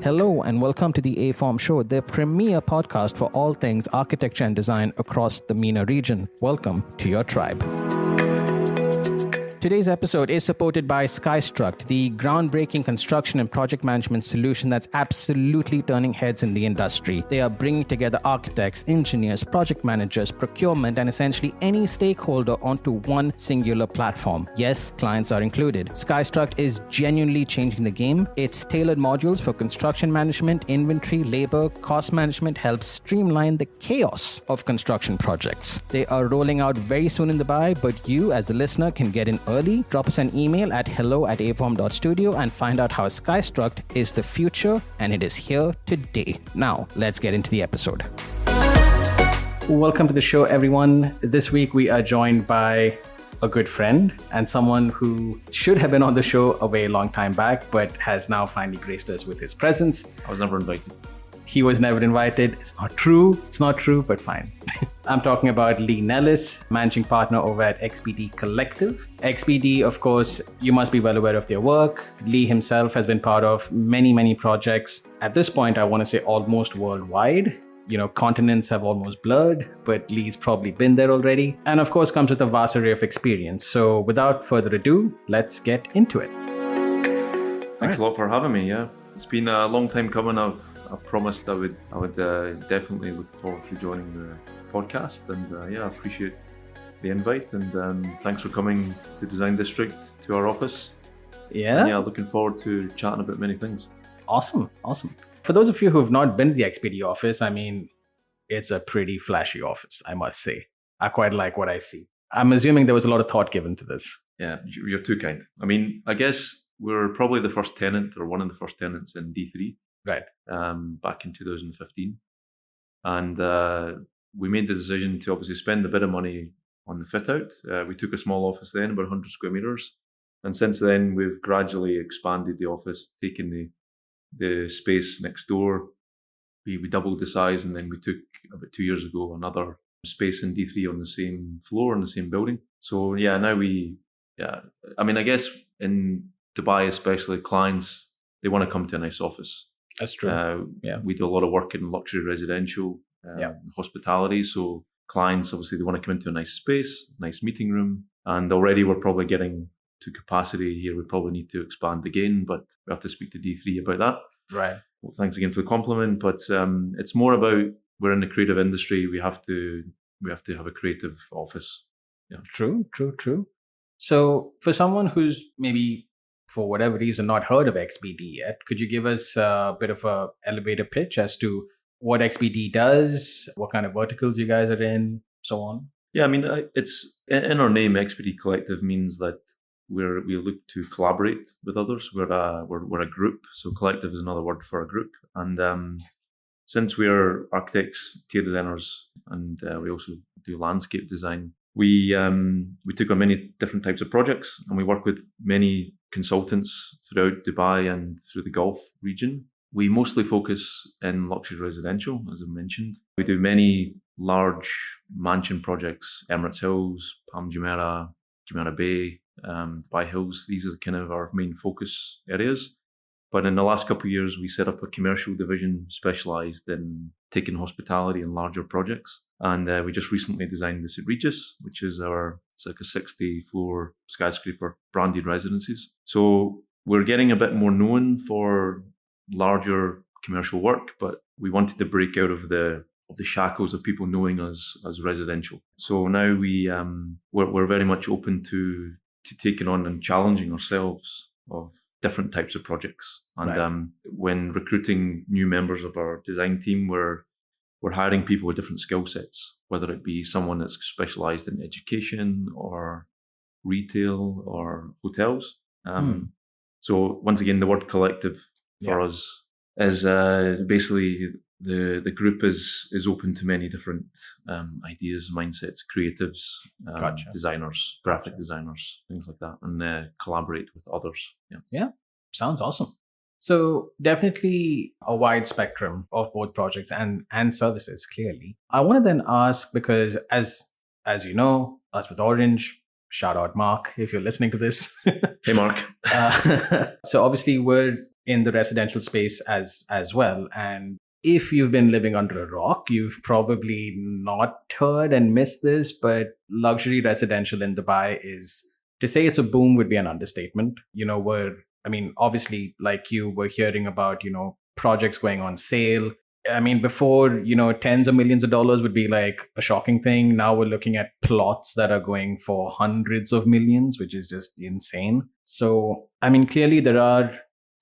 Hello and welcome to the aForm Show, the premier podcast for all things architecture and design across the MENA region. Welcome to your tribe. Today's episode is supported by SkyStruct, the groundbreaking construction and project management solution that's absolutely turning heads in the industry. They are bringing together architects, engineers, project managers, procurement, and essentially any stakeholder onto one singular platform. Yes, clients are included. SkyStruct is genuinely changing the game. Its tailored modules for construction management, inventory, labor, cost management helps streamline the chaos of construction projects. They are rolling out very soon in Dubai, but you as a listener can get in early. Drop us an email at hello@aform.studio and find out how SkyStruct is the future, and it is here today. Now, let's get into the episode. Welcome to the show, everyone. This week we are joined by a good friend and someone who should have been on the show a very long time back, but has now finally graced us with his presence. I was never invited. He was never invited. It's not true, but fine. I'm talking about Lee Nellis, managing partner over at XBD Collective. XBD, of course, you must be well aware of their work. Lee himself has been part of many projects. At this point, I want to say almost worldwide. Continents have almost blurred, but Lee's probably been there already. And of course, comes with a vast array of experience. So without further ado, let's get into it. Thanks a lot for having me. Yeah, it's been a long time coming. I've promised I would definitely look forward to joining the podcast, and I appreciate the invite, and thanks for coming to Design District to our office. Looking forward to chatting about many things. Awesome. For those of you who have not been to the XBD office, it's a pretty flashy office, I must say. I quite like what I see. I'm assuming there was a lot of thought given to this. Yeah, you're too kind. I guess we're probably the first tenant, or one of the first tenants in D3. Right. Back in 2015. And we made the decision to obviously spend a bit of money on the fit out. We took a small office then, about 100 square meters. And since then, we've gradually expanded the office, taken the space next door. We doubled the size, and then we took, about 2 years ago, another space in D3 on the same floor, in the same building. So now I guess in Dubai especially, clients, they want to come to a nice office. That's true. We do a lot of work in luxury residential, hospitality. So clients, obviously, they want to come into a nice space, nice meeting room. And already we're probably getting to capacity here. We probably need to expand again, but we have to speak to D3 about that. Right. Well, thanks again for the compliment. But it's more about, we're in the creative industry. We have to have a creative office. Yeah. True. So for someone who's maybe, for whatever reason, not heard of XBD yet, could you give us a bit of a elevator pitch as to what XBD does, what kind of verticals you guys are in, so on? Yeah, it's in our name. XBD Collective means that we look to collaborate with others. We're a group, so collective is another word for a group. And since we are architects, interior designers, and we also do landscape design, we took on many different types of projects, and we work with many consultants throughout Dubai and through the Gulf region. We mostly focus in luxury residential, as I mentioned. We do many large mansion projects, Emirates Hills, Palm Jumeirah, Jumeirah Bay, Dubai Hills. These are kind of our main focus areas. But in the last couple of years, we set up a commercial division specialised in taking hospitality and larger projects. And we just recently designed the S3E16, which is it's like a 60-floor skyscraper, branded residences. So we're getting a bit more known for larger commercial work, but we wanted to break out of the shackles of people knowing us as residential. So now we're very much open to taking on and challenging ourselves of different types of projects. And right. When recruiting new members of our design team, we're hiring people with different skill sets, whether it be someone that's specialized in education or retail or hotels. So once again, the word collective for us is basically the group is open to many different ideas, mindsets, creatives, designers, graphic designers, things like that, and collaborate with others. Yeah, sounds awesome. So definitely a wide spectrum of both projects and services, clearly. I want to then ask, because as you know, us with Orange, shout out Mark if you're listening to this. Hey Mark. So obviously we're in the residential space as well. And if you've been living under a rock, you've probably not heard and missed this, but luxury residential in Dubai is, to say it's a boom would be an understatement. Obviously, like you were hearing about, projects going on sale. I mean, before, tens of millions of dollars would be like a shocking thing. Now we're looking at plots that are going for hundreds of millions, which is just insane. So, I mean, clearly there are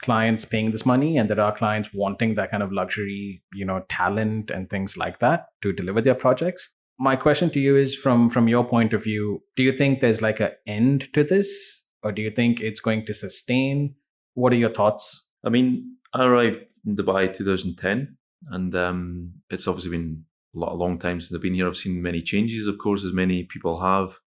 clients paying this money and there are clients wanting that kind of luxury, talent and things like that to deliver their projects. My question to you is, from your point of view, do you think there's like an end to this, or do you think it's going to sustain? What are your thoughts? I mean, I arrived in Dubai 2010, and it's obviously been a long time since I've been here. I've seen many changes, of course, as many people have,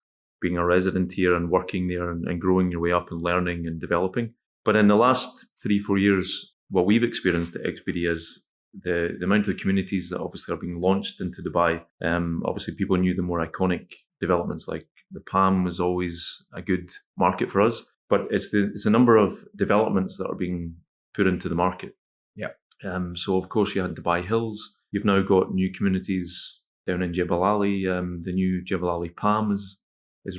being a resident here and working there and growing your way up and learning and developing. But in the last 3-4 years, what we've experienced at XBD is the amount of communities that obviously are being launched into Dubai. Obviously, people knew the more iconic developments, like the Palm was always a good market for us. But it's the number of developments that are being put into the market. Yeah. So of course you had Dubai Hills. You've now got new communities down in Jebel Ali. The new Jebel Ali Palm is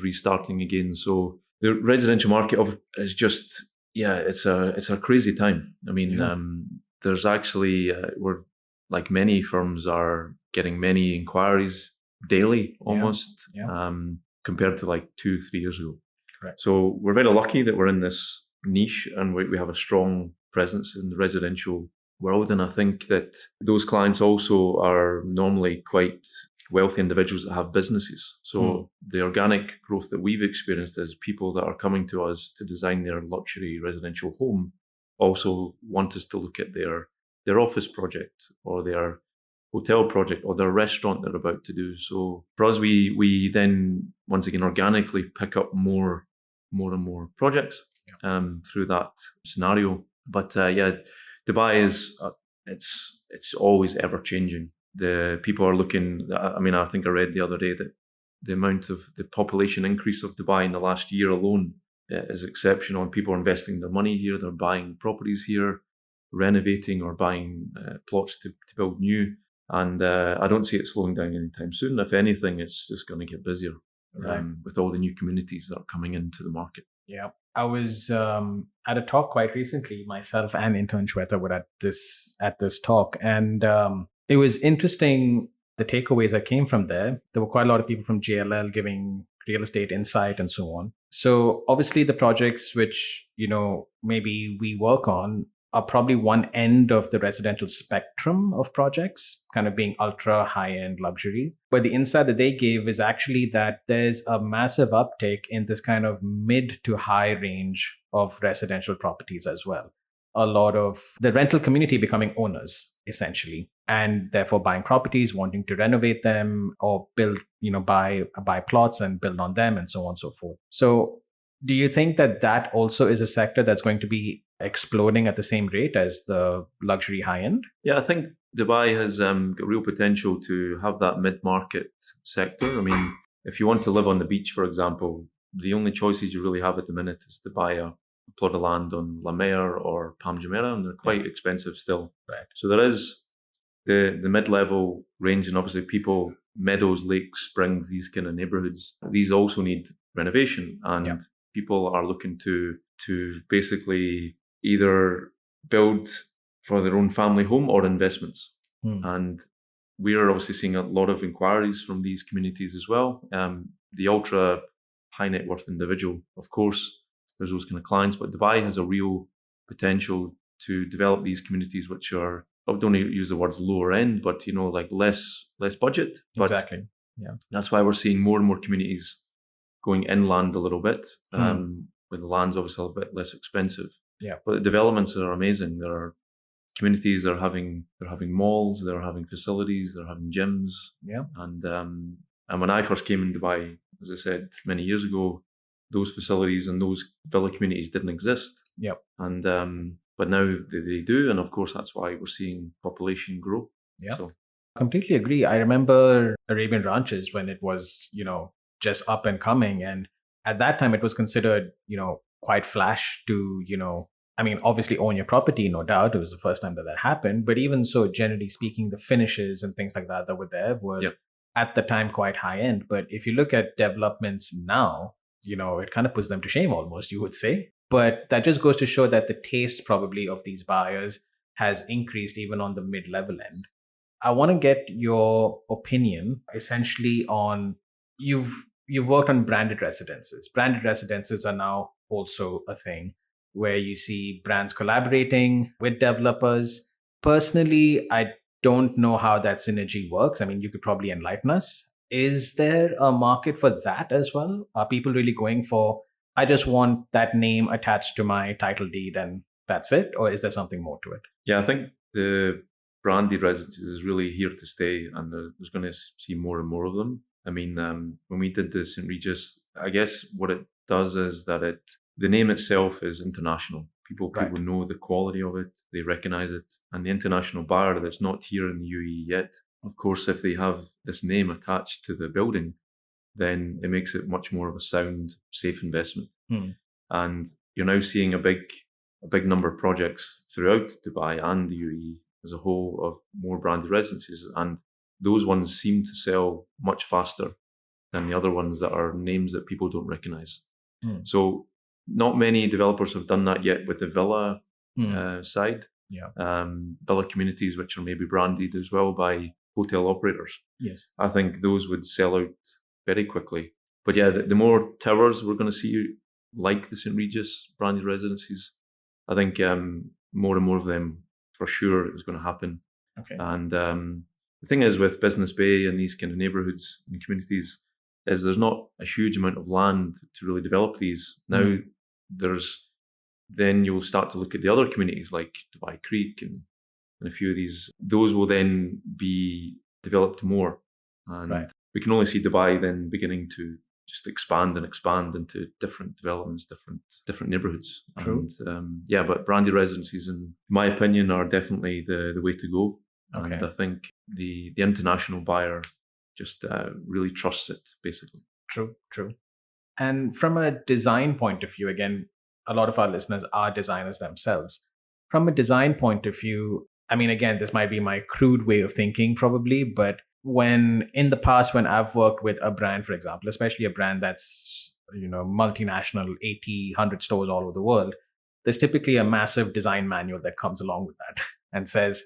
restarting again. So the residential market is just, it's a crazy time. I mean, there's actually we're, like many firms, are getting many inquiries daily almost. Compared to like 2-3 years ago. Correct. So we're very lucky that we're in this niche and we have a strong presence in the residential world. And I think that those clients also are normally quite wealthy individuals that have businesses. So the organic growth that we've experienced is people that are coming to us to design their luxury residential home also want us to look at their office project or their hotel project or their restaurant they're about to do. So for us, we then once again organically pick up more and more projects through that scenario. But Dubai is it's always ever changing. The people are looking. I mean, I think I read the other day that the amount of the population increase of Dubai in the last year alone is exceptional. And people are investing their money here. They're buying properties here, renovating or buying plots to build new. And I don't see it slowing down anytime soon. If anything, it's just going to get busier with all the new communities that are coming into the market. Yeah. I was at a talk quite recently. Myself and intern Shweta were at this talk. And it was interesting, the takeaways that came from there. There were quite a lot of people from JLL giving real estate insight and so on. So obviously the projects which, maybe we work on are probably one end of the residential spectrum of projects, kind of being ultra high-end luxury. But the insight that they gave is actually that there's a massive uptake in this kind of mid to high range of residential properties as well. A lot of the rental community becoming owners, essentially, and therefore buying properties, wanting to renovate them or build, buy plots and build on them and so on and so forth. So do you think that also is a sector that's going to be exploding at the same rate as the luxury high end? Yeah, I think Dubai has got real potential to have that mid-market sector. I mean, if you want to live on the beach, for example, the only choices you really have at the minute is to buy a plot of land on La Mer or Palm Jumeirah, and they're quite expensive still. Right. So there is the mid-level range, and obviously people, Meadows, Lakes, Springs, these kind of neighborhoods, these also need renovation, and people are looking to basically either build for their own family home or investments. And we're obviously seeing a lot of inquiries from these communities as well. The ultra high net worth individual, of course, there's those kind of clients, but Dubai has a real potential to develop these communities which are, I don't use the words lower end, but like less budget. But exactly. Yeah. That's why we're seeing more and more communities going inland a little bit, where the land's obviously a little bit less expensive. Yeah. But the developments are amazing. There are communities that are having malls, they're having facilities, they're having gyms. Yeah. And when I first came in Dubai, as I said many years ago, those facilities and those villa communities didn't exist. Yep. And but now they do, and of course that's why we're seeing population grow. Yeah. So completely agree. I remember Arabian Ranches when it was, just up and coming, and at that time it was considered, quite flash to, I mean, obviously own your property, no doubt. It was the first time that that happened. But even so, generally speaking, the finishes and things like that that were there were Yep. at the time quite high end. But if you look at developments now, it kind of puts them to shame almost, you would say. But that just goes to show that the taste probably of these buyers has increased even on the mid-level end. I want to get your opinion essentially on you've worked on branded residences. Branded residences are now also a thing where you see brands collaborating with developers. Personally, I don't know how that synergy works. I mean, you could probably enlighten us. Is there a market for that as well? Are people really going for, I just want that name attached to my title deed and that's it? Or is there something more to it? Yeah, I think the branded residences is really here to stay, and there's going to see more and more of them. I mean, when we did the St. Regis, I guess what it does is that the name itself is international. People Right. know the quality of it, they recognize it, and the international buyer that's not here in the UAE yet, of course, if they have this name attached to the building, then it makes it much more of a sound, safe investment. And you're now seeing a big number of projects throughout Dubai and the UAE as a whole of more branded residences, and those ones seem to sell much faster than the other ones that are names that people don't recognize. So not many developers have done that yet with the villa side. Yeah. Villa communities, which are maybe branded as well by hotel operators. Yes. I think those would sell out very quickly. But yeah, the more towers we're going to see like the St. Regis branded residences, I think more and more of them for sure is going to happen. Okay. And the thing is with Business Bay and these kind of neighborhoods and communities is there's not a huge amount of land to really develop these. Now then you'll start to look at the other communities like Dubai Creek and a few of these. Those will then be developed more. And we can only see Dubai then beginning to just expand into different developments, different neighborhoods. True. And but branded residences, in my opinion, are definitely the way to go. Okay. And I think the international buyer just really trusts it, basically. True. And from a design point of view, again, a lot of our listeners are designers themselves. From a design point of view, I mean, again, this might be my crude way of thinking probably, but when in the past, when I've worked with a brand, for example, especially a brand that's, multinational, 80, 100 stores all over the world, there's typically a massive design manual that comes along with that and says,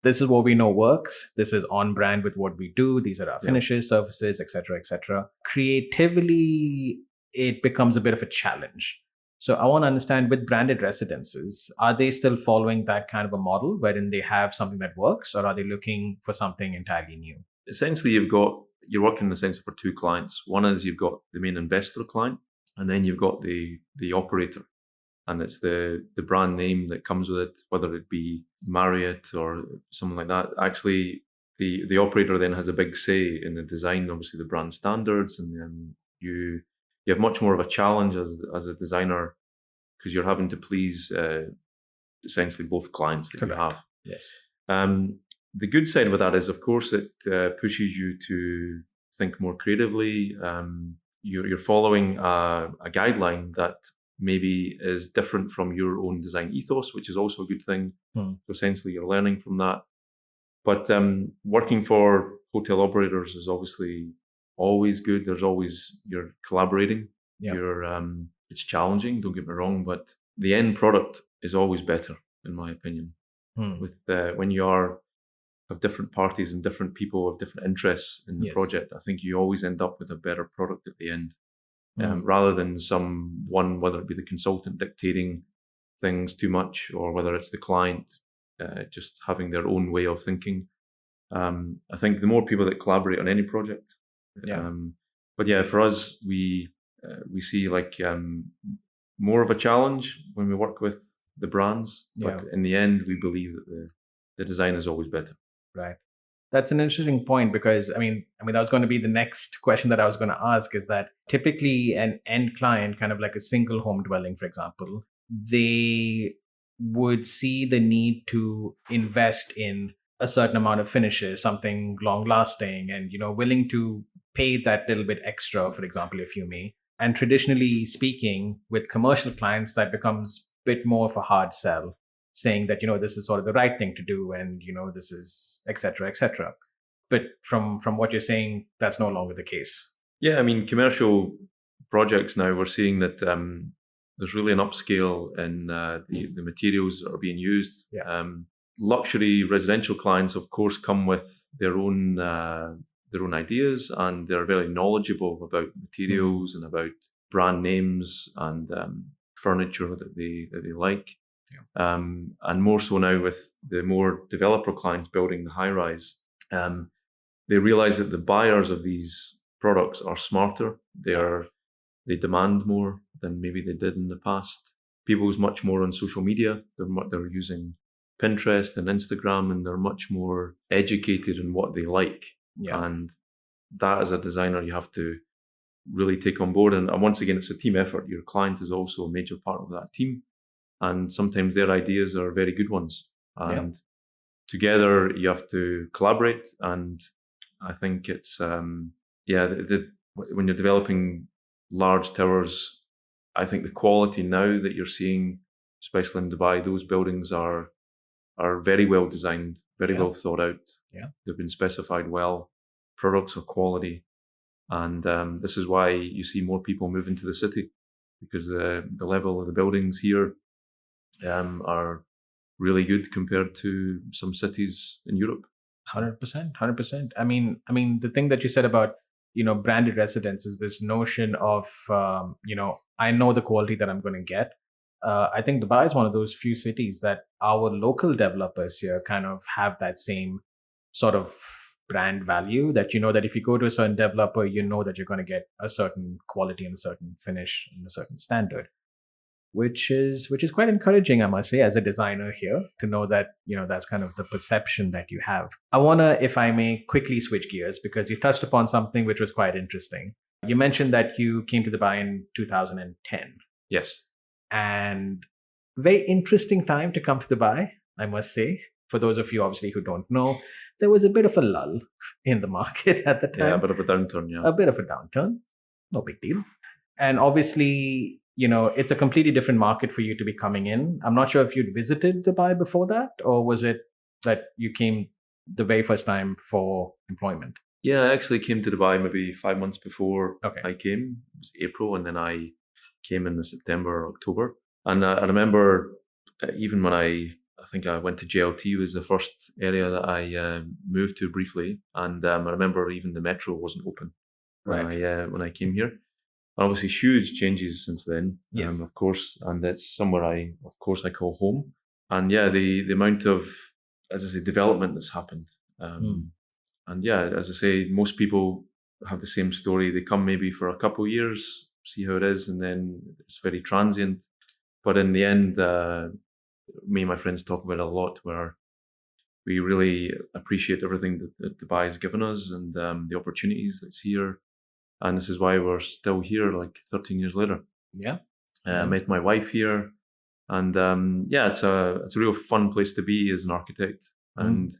this is what we know works. This is on brand with what we do. These are our finishes, surfaces, etc., etc. Creatively, it becomes a bit of a challenge. So I want to understand, with branded residences, are they still following that kind of a model wherein they have something that works, or are they looking for something entirely new? Essentially, you're working in the sense for two clients. One is you've got the main investor client, and then you've got the operator. And it's the brand name that comes with it, whether it be Marriott or something like that. Actually, the operator then has a big say in the design, obviously the brand standards, and then you have much more of a challenge as a designer because you're having to please essentially both clients that you have. Yes. The good side with that is, of course, it pushes you to think more creatively. You're following a guideline that maybe is different from your own design ethos, which is also a good thing. So essentially, you're learning from that. But working for hotel operators is obviously always good. You're collaborating. It's challenging, don't get me wrong, but the end product is always better, in my opinion. With when you have different parties and different people have different interests in the project, I think you always end up with a better product at the end. Rather than whether it be the consultant dictating things too much, or whether it's the client just having their own way of thinking. I think the more people that collaborate on any project. But yeah, for us, we see like more of a challenge when we work with the brands. But in the end, we believe that the design is always better. Right. That's an interesting point, because I mean that was going to be the next question that I was going to ask, is that typically an end client, kind of like a single home dwelling, for example, they would see the need to invest in a certain amount of finishes, something long lasting, and willing to pay that little bit extra, for example, if you may. And traditionally speaking, with commercial clients, that becomes bit more of a hard sell, saying that, this is sort of the right thing to do, and, this is et cetera, et cetera. But from what you're saying, that's no longer the case. Yeah, I mean, commercial projects now, we're seeing that there's really an upscale in the materials that are being used. Yeah. Luxury residential clients, of course, come with their own ideas, and they're very knowledgeable about materials and about brand names and furniture that they like. Yeah. And more so now with the more developer clients building the high rise, they realize that the buyers of these products are smarter. They demand more than maybe they did in the past. People's much more on social media. They're using Pinterest and Instagram, and they're much more educated in what they like. Yeah. And that, as a designer, you have to really take on board. And once again, it's a team effort. Your client is also a major part of that team. And sometimes their ideas are very good ones. And together you have to collaborate. And I think it's, when you're developing large towers, I think the quality now that you're seeing, especially in Dubai, those buildings are very well designed, very well thought out. Yeah. They've been specified well, products are quality. And this is why you see more people move into the city, because the level of the buildings here are really good compared to some cities in Europe. 100%. I mean, the thing that you said about, branded residence is this notion of, I know the quality that I'm going to get. I think Dubai is one of those few cities that our local developers here kind of have that same sort of brand value, that that if you go to a certain developer, that you're going to get a certain quality and a certain finish and a certain standard, which is quite encouraging, I must say, as a designer here, to know that that's kind of the perception that you have. I want to, if I may, quickly switch gears, because you touched upon something which was quite interesting. You mentioned that you came to Dubai in 2010. Yes. And very interesting time to come to Dubai, I must say. For those of you, obviously, who don't know, there was a bit of a lull in the market at the time. Yeah, a bit of a downturn, yeah. A bit of a downturn. No big deal. And obviously, it's a completely different market for you to be coming in. I'm not sure if you'd visited Dubai before that, or was it that you came the very first time for employment? Yeah, I actually came to Dubai maybe 5 months before I came. It was April, and then I came in the September or October. And I remember even when I think I went to JLT, was the first area that I moved to briefly. And I remember even the metro wasn't open when I came here. Obviously, huge changes since then, yes. Of course, and it's somewhere I call home. And yeah, the amount of, as I say, development that's happened. And yeah, as I say, most people have the same story. They come maybe for a couple of years, see how it is, and then it's very transient. But in the end, me and my friends talk about it a lot, where we really appreciate everything that Dubai has given us, and the opportunities that's here. And this is why we're still here, like 13 years later. Yeah. I met my wife here, and it's a real fun place to be as an architect. And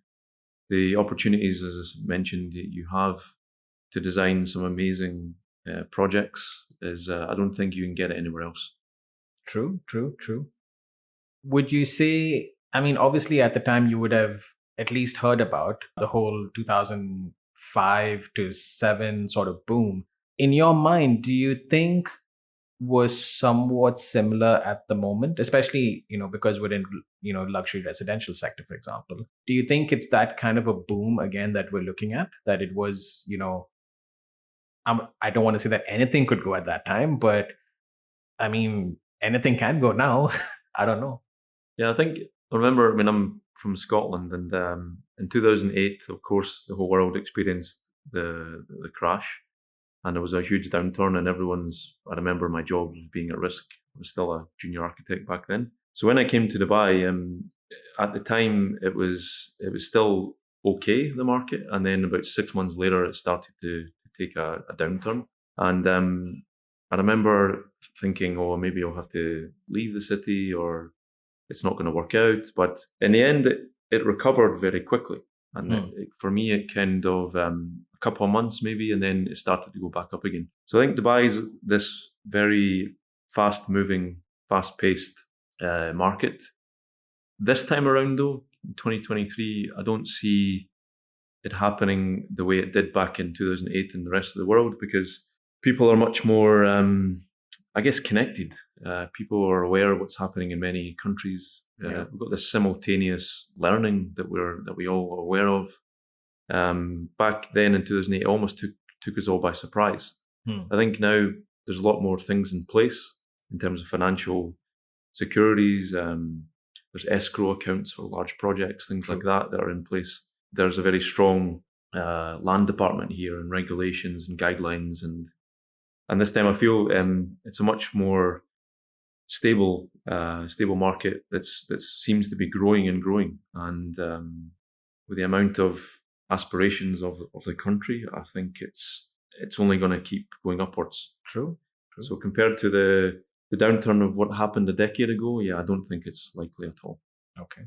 the opportunities, as I mentioned, you have to design some amazing projects is I don't think you can get it anywhere else. True. Would you say, obviously at the time you would have at least heard about the whole 2005 to 7 sort of boom. In your mind, do you think was somewhat similar at the moment, especially, because we're in, luxury residential sector, for example? Do you think it's that kind of a boom again that we're looking at, that it was, I don't want to say that anything could go at that time, but anything can go now. I don't know. Yeah, I remember, I'm from Scotland, and in 2008, of course, the whole world experienced the crash, and there was a huge downturn, and I remember my job being at risk. I was still a junior architect back then. So when I came to Dubai, at the time, it was still okay, the market, and then about 6 months later, it started to take a downturn. And I remember thinking, maybe I'll have to leave the city, or it's not going to work out. But in the end, it recovered very quickly. And for me, it kind of a couple of months maybe, and then it started to go back up again. So I think Dubai is this very fast-moving, fast-paced market. This time around, though, in 2023, I don't see it happening the way it did back in 2008 in the rest of the world, because people are much more, I guess, connected. People are aware of what's happening in many countries. We've got this simultaneous learning that we all are aware of. Back then in 2008, it almost took us all by surprise. I think now there's a lot more things in place in terms of financial securities. There's escrow accounts for large projects, things like that are in place. There's a very strong land department here, and regulations and guidelines, and this time I feel it's a much more stable market that seems to be growing and growing, and with the amount of aspirations of the country, I think it's only going to keep going upwards. True. So compared to the downturn of what happened a decade ago, I don't think it's likely at all. Okay.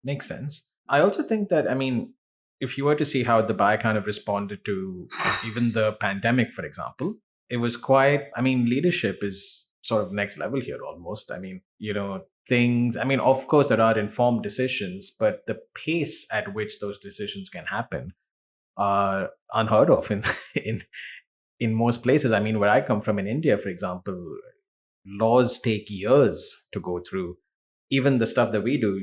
Makes sense. I also think that, if you were to see how Dubai kind of responded to even the pandemic, for example, it was quite, leadership is sort of next level here almost. Things, of course, there are informed decisions, but the pace at which those decisions can happen are unheard of in most places. Where I come from in India, for example, laws take years to go through. Even the stuff that we do,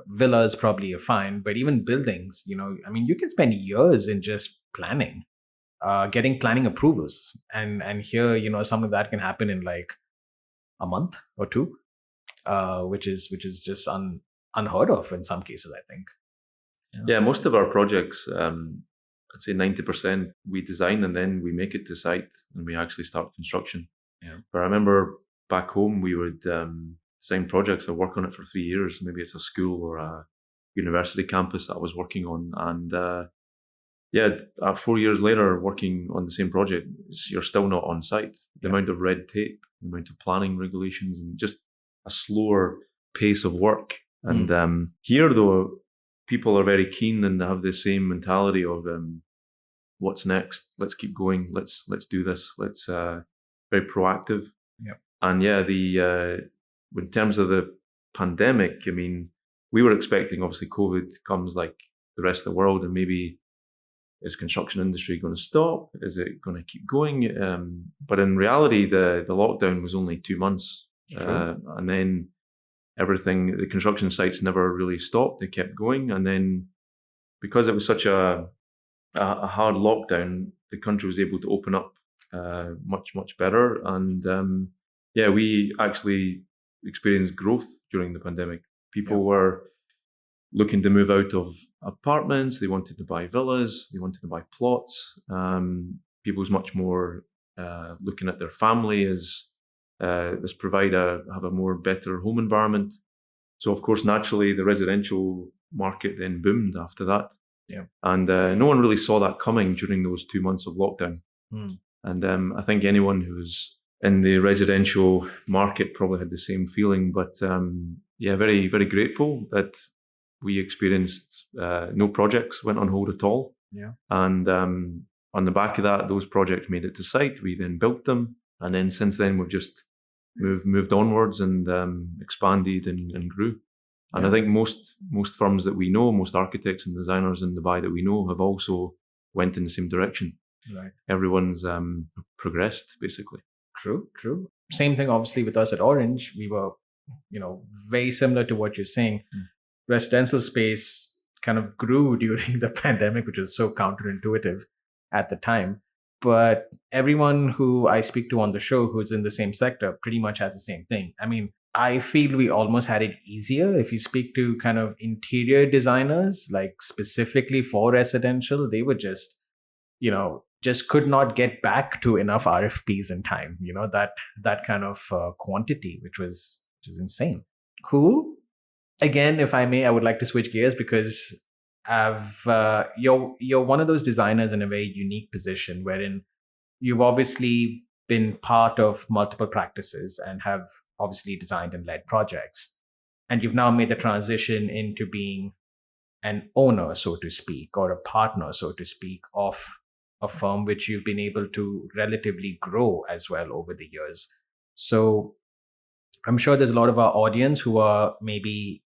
villas probably are fine, but even buildings, you can spend years in just planning, getting planning approvals. And here, some of that can happen in like a month or two, which is just unheard of in some cases, I think. Yeah, most of our projects, I'd say 90%, we design and then we make it to site and we actually start construction. Yeah. But I remember back home, we would design projects or work on it for 3 years. Maybe it's a school or a university campus that I was working on. And 4 years later, working on the same project, you're still not on site. The amount of red tape, the amount of planning regulations, and just a slower pace of work. And here, though, people are very keen and have the same mentality of what's next? Let's keep going. Let's do this. Let's very proactive. Yeah. And in terms of the pandemic, we were expecting, obviously, COVID comes like the rest of the world, and maybe is construction industry going to stop? Is it going to keep going? But in reality, the lockdown was only 2 months, and then the construction sites never really stopped. They kept going, and then because it was such a hard lockdown, the country was able to open up much better. And we actually experienced growth during the pandemic. People were looking to move out of apartments. They wanted to buy villas. They wanted to buy plots. People was much more looking at their family as this have a more better home environment. So of course, naturally, the residential market then boomed after that. Yeah. And no one really saw that coming during those 2 months of lockdown. And I think anyone who was in the residential market probably had the same feeling. But very, very grateful that we experienced no projects went on hold at all. Yeah. And on the back of that, those projects made it to site. We then built them. And then since then, we've just moved onwards and expanded and grew. And I think most firms that we know, most architects and designers in Dubai that we know have also went in the same direction. Right. Everyone's progressed, basically. True. Same thing, obviously, with us at Orange. We were, very similar to what you're saying. Residential space kind of grew during the pandemic, which was so counterintuitive at the time. But everyone who I speak to on the show who's in the same sector pretty much has the same thing. I feel we almost had it easier. If you speak to kind of interior designers, like specifically for residential, they were just could not get back to enough RFPs in time, that kind of quantity, which was insane. Cool. Again, if I may, I would like to switch gears because you're one of those designers in a very unique position wherein you've obviously been part of multiple practices and have obviously designed and led projects. And you've now made the transition into being an owner, so to speak, or a partner, so to speak, of a firm which you've been able to relatively grow as well over the years. So I'm sure there's a lot of our audience who are maybe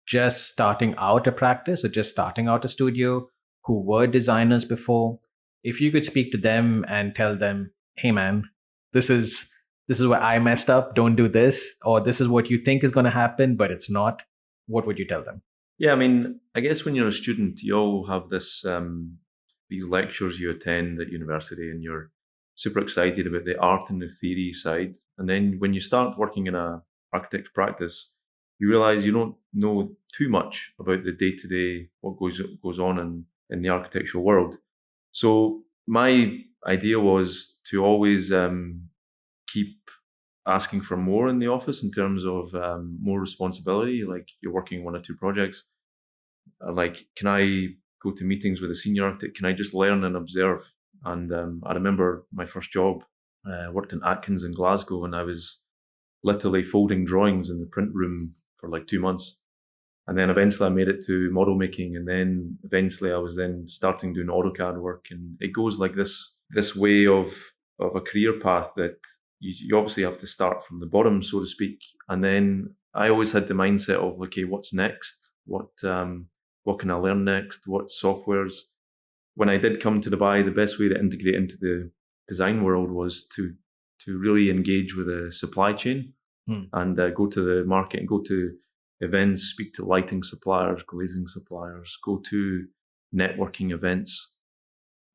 just starting out a practice or just starting out a studio, who were designers before. If you could speak to them and tell them, hey man, this is where I messed up, don't do this, or this is what you think is going to happen, but it's not, what would you tell them? Yeah, I mean, I guess when you're a student, you all have this these lectures you attend at university, and you're super excited about the art and the theory side. And then when you start working in a architect's practice, you realize you don't know too much about the day to day, what goes on in the architectural world. So my idea was to always keep asking for more in the office in terms of more responsibility. Like, you're working one or two projects. Like, can I go to meetings with a senior architect? Can I just learn and observe? And I remember my first job. I worked in Atkins in Glasgow, and I was literally folding drawings in the print room for like 2 months. And then eventually I made it to model making, and then eventually I was then starting doing AutoCAD work. And it goes like this way of a career path that you obviously have to start from the bottom, so to speak. And then I always had the mindset of, okay, what's next? What can I learn next? What softwares? When I did come to Dubai, the best way to integrate into the design world was to really engage with the supply chain and go to the market and go to events, speak to lighting suppliers, glazing suppliers, go to networking events,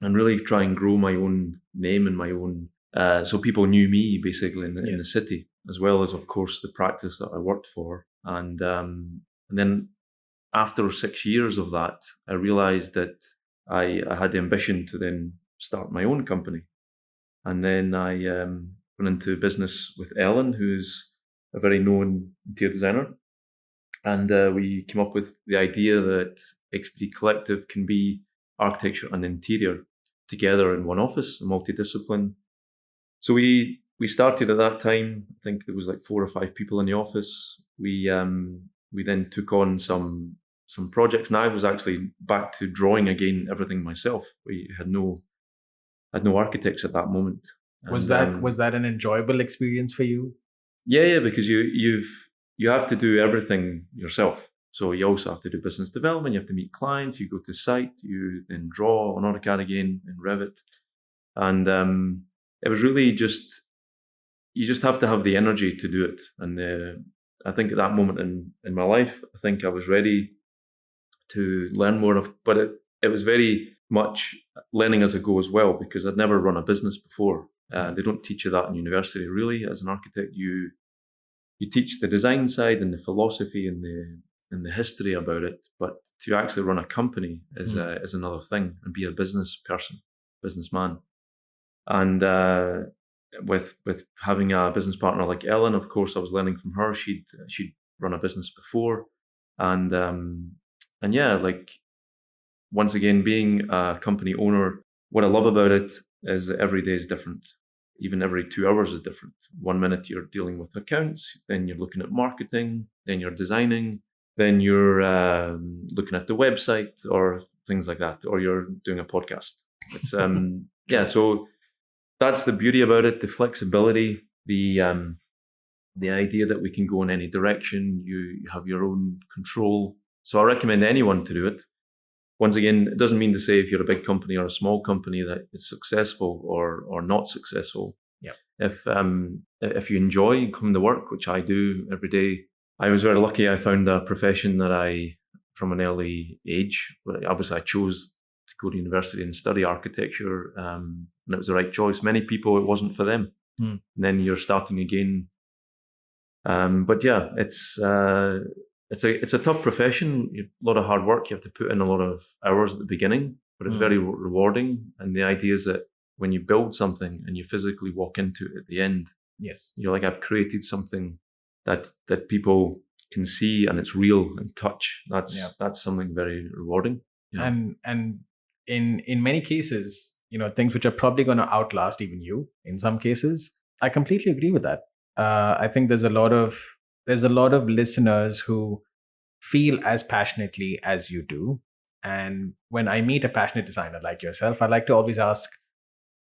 and really try and grow my own name and my own, so people knew me basically in the city, as well as, of course, the practice that I worked for. And then after 6 years of that, I realized that I had the ambition to then start my own company. And then I went into business with Ellen, who's a very known interior designer. And we came up with the idea that XBD Collective can be architecture and interior together in one office, a multidiscipline. So we started at that time. I think there was like 4 or 5 people in the office. We then took on some projects, and I was actually back to drawing again everything myself. We had no architects at that moment. Was that an enjoyable experience for you? Yeah, because you have to do everything yourself. So you also have to do business development. You have to meet clients. You go to site. You then draw on AutoCAD again in Revit, and it was really you just have to have the energy to do it. And I think at that moment in my life, I think I was ready to learn more of, but it was very much learning as I go as well, because I'd never run a business before. They don't teach you that in university, really. As an architect, you teach the design side and the philosophy and the history about it, but to actually run a company is another thing, and be a businessman. And with having a business partner like Ellen, of course, I was learning from her. She'd run a business before, and yeah, like, once again, being a company owner, what I love about it is that every day is different. Even every 2 hours is different. 1 minute you're dealing with accounts, then you're looking at marketing, then you're designing, then you're looking at the website or things like that, or you're doing a podcast. It's yeah, so that's the beauty about it, the flexibility, the idea that we can go in any direction. You have your own control. So I recommend anyone to do it. Once again, it doesn't mean to say if you're a big company or a small company that it's successful or not successful. Yeah. If you enjoy coming to work, which I do every day, I was very lucky. I found a profession that from an early age, obviously I chose to go to university and study architecture, and it was the right choice. Many people, it wasn't for them. And then you're starting again. But yeah, it's a tough profession. A lot of hard work. You have to put in a lot of hours at the beginning, but it's very rewarding. And the idea is that when you build something and you physically walk into it at the end, yes, you're like, I've created something that people can see and it's real and touch. That's something very rewarding. Yeah. And in many cases, things which are probably going to outlast even you in some cases. I completely agree with that. I think there's a lot of listeners who feel as passionately as you do. And when I meet a passionate designer like yourself, I like to always ask,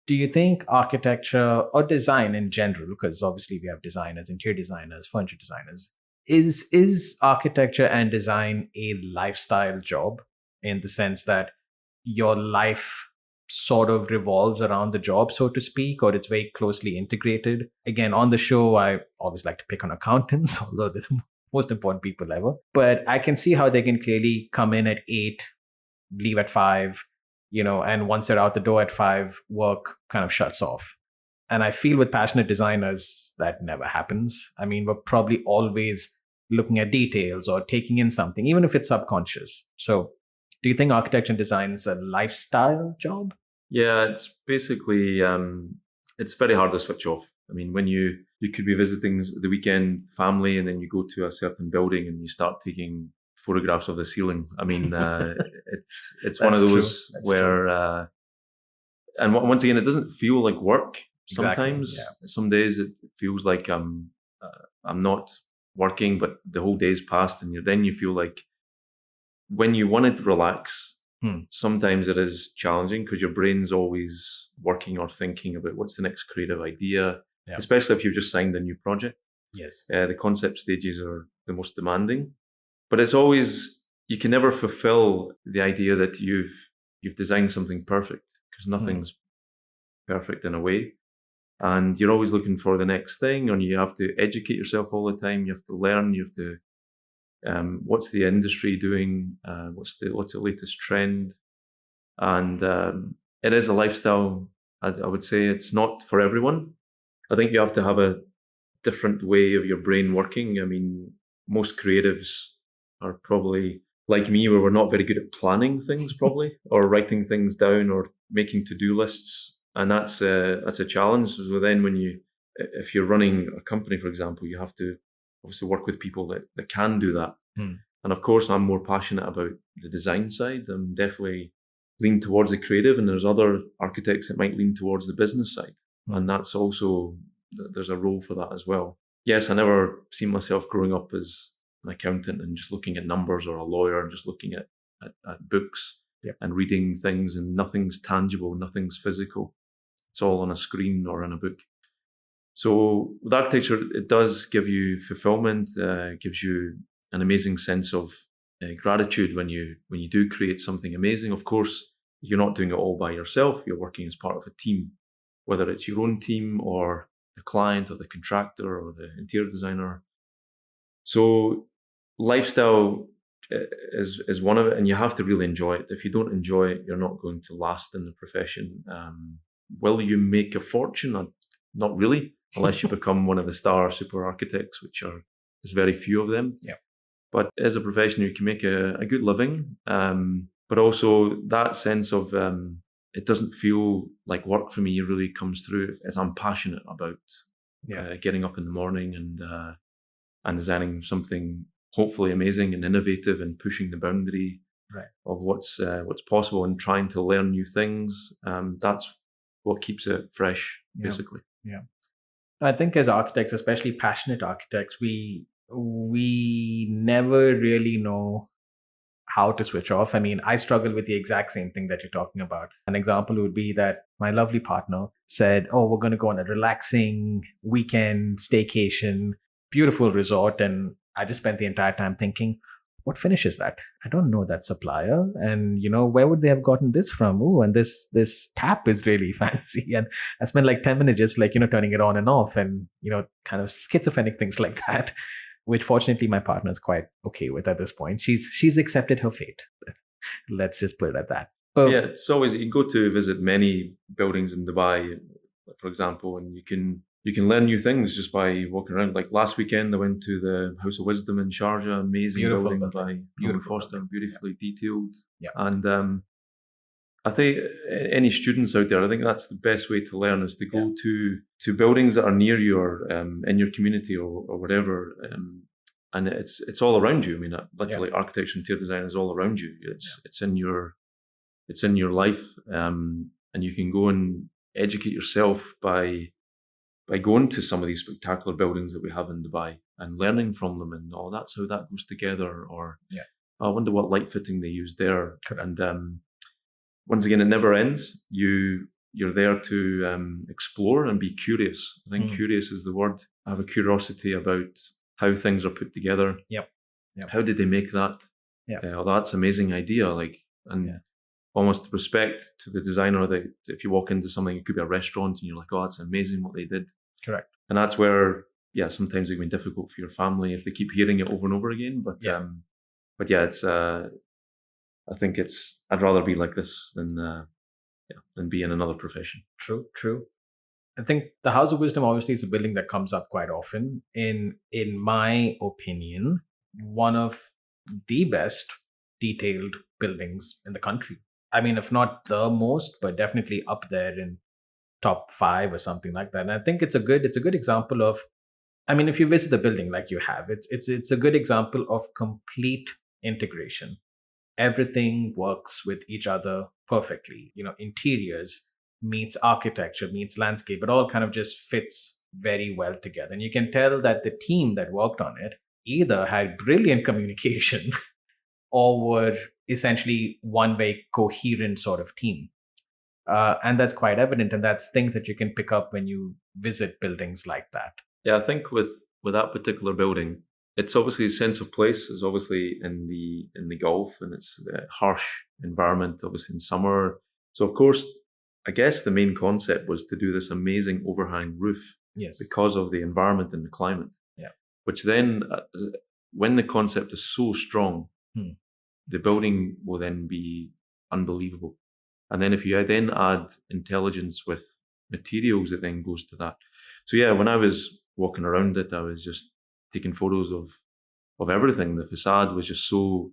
Do you think architecture or design in general, because obviously we have designers, interior designers, furniture designers, is architecture and design a lifestyle job in the sense that your life sort of revolves around the job, so to speak, or it's very closely integrated? Again, on the show, I always like to pick on accountants, although they're the most important people ever. But I can see how they can clearly come in at 8, leave at 5, and once they're out the door at 5, work kind of shuts off. And I feel with passionate designers, that never happens. I mean, we're probably always looking at details or taking in something, even if it's subconscious. So do you think architecture and design is a lifestyle job? Yeah, it's basically, it's very hard to switch off. I mean, when you could be visiting the weekend family and then you go to a certain building and you start taking photographs of the ceiling. I mean, it's one of those where, and once again, it doesn't feel like work. Sometimes, exactly, yeah. Some days it feels like I'm not working, but the whole day's passed, and then you feel like when you want to relax, sometimes it is challenging because your brain's always working or thinking about what's the next creative idea, especially if you've just signed a new project. Yes. The concept stages are the most demanding, but it's always, you can never fulfill the idea that you've designed something perfect, because nothing's perfect in a way. And you're always looking for the next thing, and you have to educate yourself all the time. You have to learn. You have to, what's the industry doing? What's the latest trend? And it is a lifestyle. I would say it's not for everyone. I think you have to have a different way of your brain working. I mean, most creatives are probably like me, where we're not very good at planning things, probably, or writing things down, or making to-do lists. And that's a challenge. So then if you're running a company, for example, you have to obviously work with people that can do that. And of course, I'm more passionate about the design side. I'm definitely lean towards the creative, and there's other architects that might lean towards the business side. And that's also, there's a role for that as well. Yes, I never seen myself growing up as an accountant and just looking at numbers, or a lawyer and just looking at books and reading things, and nothing's tangible, nothing's physical. It's all on a screen or in a book. So with architecture, it does give you fulfillment, gives you an amazing sense of gratitude when you do create something amazing. Of course, you're not doing it all by yourself. You're working as part of a team, whether it's your own team or the client or the contractor or the interior designer. So lifestyle is one of it, and you have to really enjoy it. If you don't enjoy it, you're not going to last in the profession. Will you make a fortune? Not really, unless you become one of the star super architects, there's very few of them. Yeah. But as a profession, you can make a good living. But also that sense of it doesn't feel like work for me really comes through, as I'm passionate about getting up in the morning and designing something hopefully amazing and innovative, and pushing the boundary of what's possible, and trying to learn new things. That's what keeps it fresh, basically. Yeah. I think as architects, especially passionate architects, we never really know how to switch off. I mean, I struggle with the exact same thing that you're talking about. An example would be that my lovely partner said, "Oh, we're going to go on a relaxing weekend staycation, beautiful resort." And I just spent the entire time thinking, what finish is that? I don't know that supplier. And, where would they have gotten this from? Ooh, and this tap is really fancy. And I spent like 10 minutes just turning it on and off, and, kind of schizophrenic things like that, which fortunately my partner is quite okay with at this point. She's accepted her fate. Let's just put it at that. But yeah, it's always, you go to visit many buildings in Dubai, for example, and you can learn new things just by walking around. Like last weekend, I went to the House of Wisdom in Sharjah, amazing building by beautiful Foster, beautifully detailed. Yeah. And I think any students out there, I think that's the best way to learn, is to go to buildings that are near you, or in your community, or whatever. And it's all around you. I mean, literally, architecture and interior design is all around you. It's in your life, and you can go and educate yourself by going to some of these spectacular buildings that we have in Dubai and learning from them, and that's how that goes together. Or I wonder what light fitting they use there. Correct. And once again, it never ends. You you're there to explore and be curious. I think curious is the word. I have a curiosity about how things are put together. Yep. How did they make that? Oh, that's an amazing idea. Almost respect to the designer that if you walk into something, it could be a restaurant and you're like, oh, that's amazing what they did. Correct. And that's where, sometimes it can be difficult for your family if they keep hearing it over and over again. But it's, I think I'd rather be like this than be in another profession. True. I think the House of Wisdom obviously is a building that comes up quite often. In my opinion, one of the best detailed buildings in the country. I mean, if not the most, but definitely up there in top 5 or something like that. And I think it's a good example of, I mean, if you visit the building like you have, it's a good example of complete integration. Everything works with each other perfectly. Interiors meets architecture, meets landscape. It all kind of just fits very well together. And you can tell that the team that worked on it either had brilliant communication or were essentially one very coherent sort of team. And that's quite evident. And that's things that you can pick up when you visit buildings like that. Yeah, I think with that particular building, it's obviously a sense of place is obviously in the Gulf, and it's a harsh environment, obviously in summer. So of course, I guess the main concept was to do this amazing overhang roof. Yes. Because of the environment and the climate. Yeah. Which then, when the concept is so strong, the building will then be unbelievable. And then if you then add intelligence with materials, it then goes to that. So yeah, when I was walking around it, I was just taking photos of everything. The facade was just so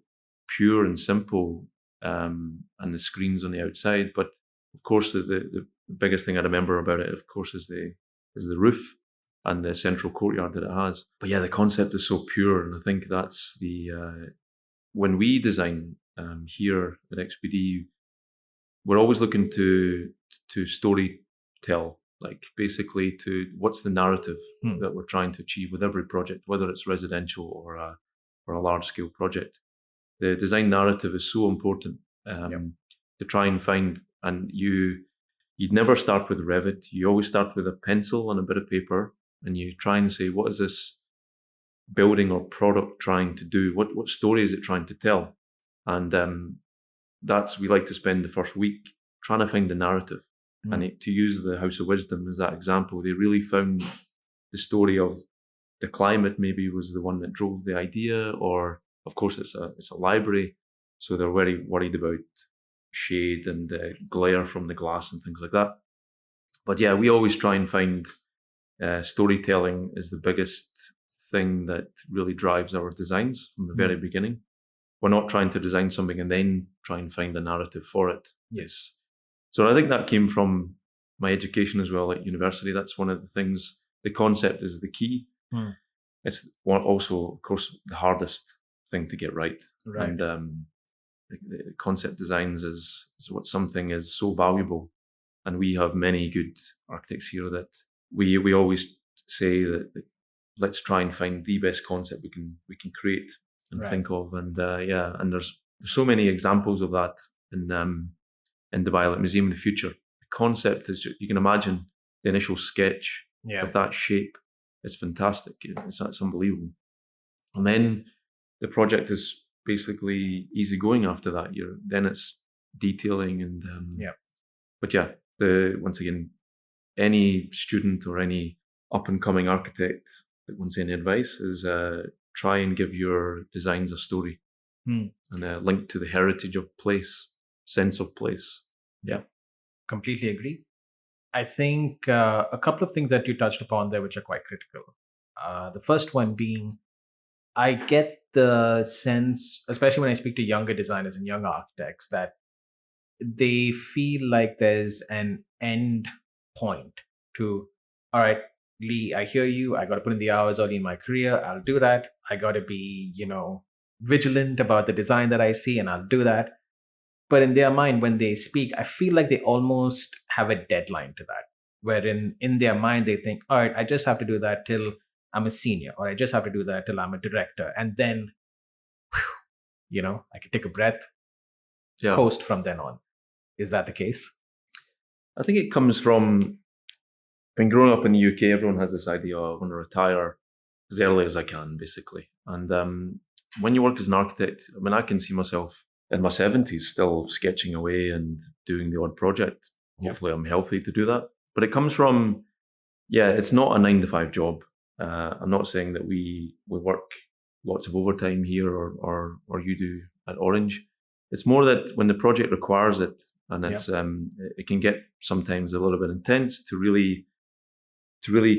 pure and simple, and the screens on the outside. But of course, the biggest thing I remember about it, of course, is the roof and the central courtyard that it has. But yeah, the concept is so pure, and I think that's when we design here at XBD, we're always looking to story tell. Like basically to what's the narrative that we're trying to achieve with every project, whether it's residential or a large scale project. The design narrative is so important to try and find, and you'd never start with Revit. You always start with a pencil and a bit of paper, and you try and say, what is this building or product trying to do? What story is it trying to tell? And we like to spend the first week trying to find the narrative. And to use the House of Wisdom as that example, they really found the story of the climate maybe was the one that drove the idea, or of course it's a library, so they're very worried about shade and glare from the glass and things like that. But yeah, we always try and find storytelling is the biggest thing that really drives our designs from the very beginning. We're not trying to design something and then try and find a narrative for it. Yes. So I think that came from my education as well at university. That's one of the things. The concept is the key. It's also, of course, the hardest thing to get right. And the concept designs is what something is so valuable. And we have many good architects here that we always say that let's try and find the best concept we can create and think of. And and there's so many examples of that in the Violet Museum of the Future. The concept is, you can imagine the initial sketch of that shape. It's fantastic. It's unbelievable. And then the project is basically easygoing after that. Then it's detailing and But yeah, once again, any student or any up and coming architect that wants any advice is try and give your designs a story and a link to the heritage of place, sense of place. Yeah, completely agree. I think a couple of things that you touched upon there, which are quite critical. The first one being, I get the sense, especially when I speak to younger designers and young architects, that they feel like there's an end point to, all right, Lee, I hear you. I got to put in the hours early in my career. I'll do that. I got to be, vigilant about the design that I see, and I'll do that. But in their mind, when they speak, I feel like they almost have a deadline to that, wherein in their mind, they think, all right, I just have to do that till I'm a senior, or I just have to do that till I'm a director. And then, I can take a breath, coast from then on. Is that the case? I think it comes from, growing up in the UK, everyone has this idea, I want to retire as early as I can, basically. And when you work as an architect, I can see myself in my 70s still sketching away and doing the odd project. Hopefully I'm healthy to do that. But it comes from, it's not a 9 to 5 job. I'm not saying that we work lots of overtime here or you do at Orange. It's more that when the project requires it, and it's it can get sometimes a little bit intense to really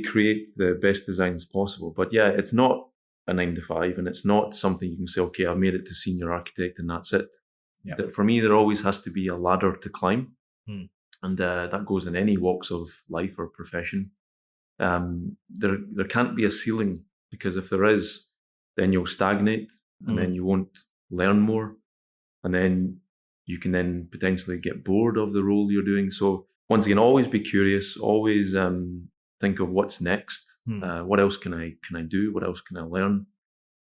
create the best designs possible. But it's not a 9 to 5, and it's not something you can say, okay, I've made it to senior architect and that's it. For me, there always has to be a ladder to climb, and that goes in any walks of life or profession. There can't be a ceiling, because if there is, then you'll stagnate, and then you won't learn more, and then you can then potentially get bored of the role you're doing. So once again, always be curious, always think of what's next. What else can I do? What else can I learn?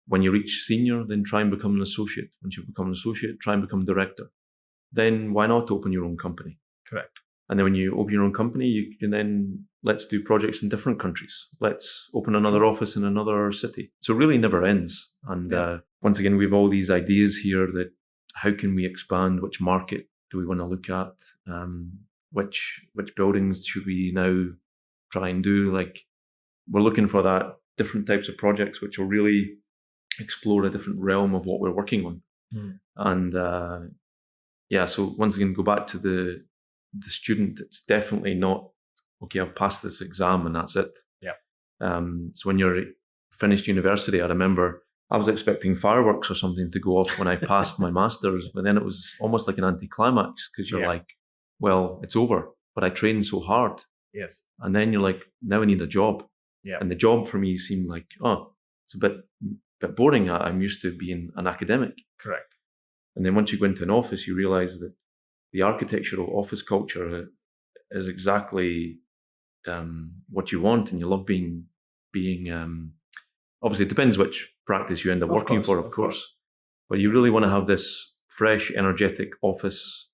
When you reach senior, then try and become an associate. Once you become an associate, try and become director. Then why not open your own company? Correct. And then when you open your own company, you can then, let's do projects in different countries. Let's open another office in another city. So it really never ends. And once again, we have all these ideas here that how can we expand? Which market do we want to look at? Which buildings should we now try and do? Like, we're looking for that different types of projects which will really explore a different realm of what we're working on. And so once again, go back to the student. It's definitely not, okay, I've passed this exam and that's it. So when you're finished university, I remember I was expecting fireworks or something to go off when I passed my master's, but then it was almost like an anticlimax, because you're like, well, it's over, but I trained so hard. Yes. And then you're like, now I need a job. And the job for me seemed like, it's a bit boring. I'm used to being an academic. Correct. And then once you go into an office, you realize that the architectural office culture is exactly what you want, and you love being. Obviously, it depends which practice you end up working for, of course. But you really want to have this fresh, energetic office.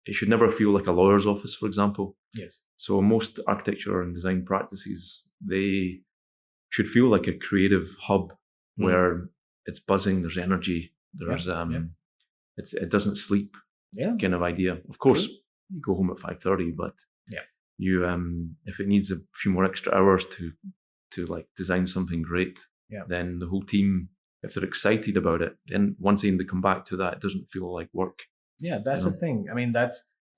It should never feel like a lawyer's office, for example. Yes. So most architecture and design practices, they should feel like a creative hub where it's buzzing, there's energy, there's it doesn't sleep kind of idea. Of course, you go home at 5:30, but you if it needs a few more extra hours to like design something great, then the whole team, if they're excited about it, then once they come back to that, it doesn't feel like work. Yeah, that's the thing.